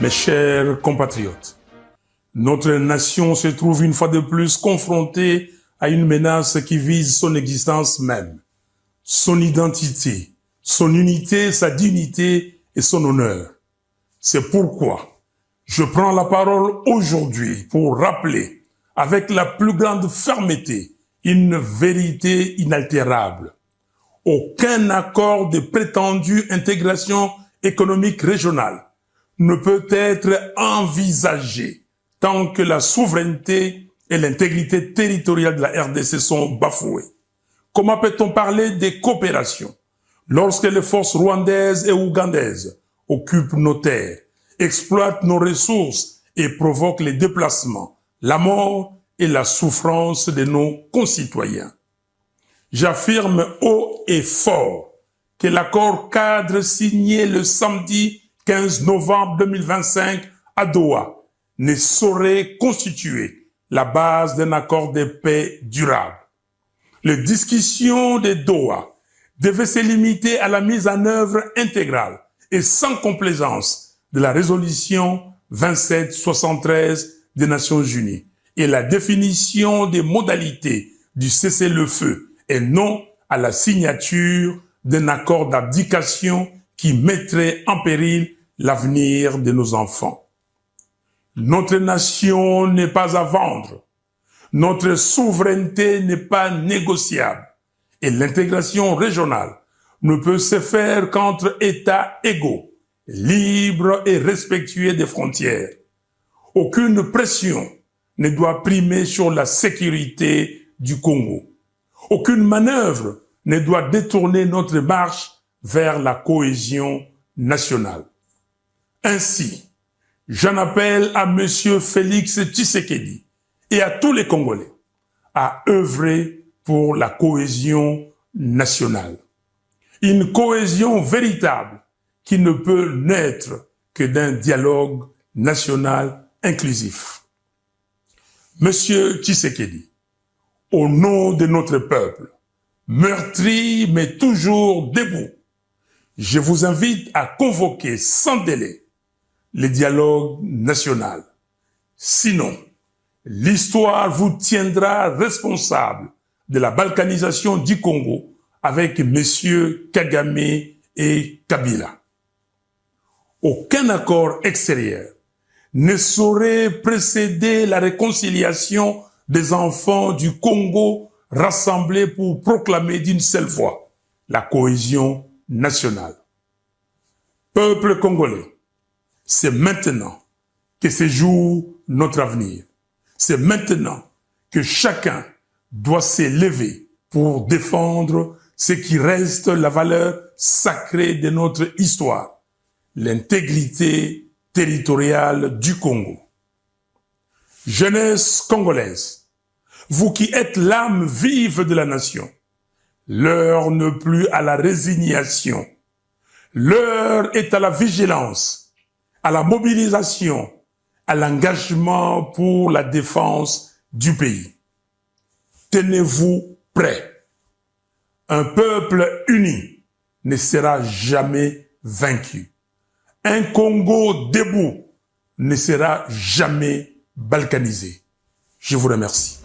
Mes chers compatriotes, notre nation se trouve une fois de plus confrontée à une menace qui vise son existence même, son identité, son unité, sa dignité et son honneur. C'est pourquoi je prends la parole aujourd'hui pour rappeler avec la plus grande fermeté une vérité inaltérable. Aucun accord de prétendue intégration économique régionale ne peut être envisagé tant que la souveraineté et l'intégrité territoriale de la RDC sont bafouées. Comment peut-on parler de coopération lorsque les forces rwandaises et ougandaises occupent nos terres, exploitent nos ressources et provoquent les déplacements, la mort et la souffrance de nos concitoyens? J'affirme haut et fort que l'accord cadre signé le samedi 15 novembre 2025 à Doha ne saurait constituer la base d'un accord de paix durable. Les discussions de Doha devaient se limiter à la mise en œuvre intégrale et sans complaisance de la résolution 2773 des Nations Unies et la définition des modalités du cessez-le-feu et non à la signature d'un accord d'abdication qui mettrait en péril l'avenir de nos enfants. Notre nation n'est pas à vendre. Notre souveraineté n'est pas négociable. Et l'intégration régionale ne peut se faire qu'entre États égaux, libres et respectueux des frontières. Aucune pression ne doit primer sur la sécurité du Congo. Aucune manœuvre ne doit détourner notre marche vers la cohésion nationale. Ainsi, j'en appelle à Monsieur Félix Tshisekedi et à tous les Congolais à œuvrer pour la cohésion nationale. Une cohésion véritable qui ne peut naître que d'un dialogue national inclusif. Monsieur Tshisekedi, au nom de notre peuple, meurtri mais toujours debout, je vous invite à convoquer sans délai le dialogue national. Sinon, l'histoire vous tiendra responsable de la balkanisation du Congo avec messieurs Kagame et Kabila. Aucun accord extérieur ne saurait précéder la réconciliation des enfants du Congo rassemblés pour proclamer d'une seule voix la cohésion nationale. Peuple congolais, c'est maintenant que se joue notre avenir. C'est maintenant que chacun doit s'élever pour défendre ce qui reste la valeur sacrée de notre histoire, l'intégrité territoriale du Congo. Jeunesse congolaise, vous qui êtes l'âme vive de la nation, l'heure n'est plus à la résignation. L'heure est à la vigilance, à la mobilisation, à l'engagement pour la défense du pays. Tenez-vous prêts. Un peuple uni ne sera jamais vaincu. Un Congo debout ne sera jamais balkanisé. Je vous remercie.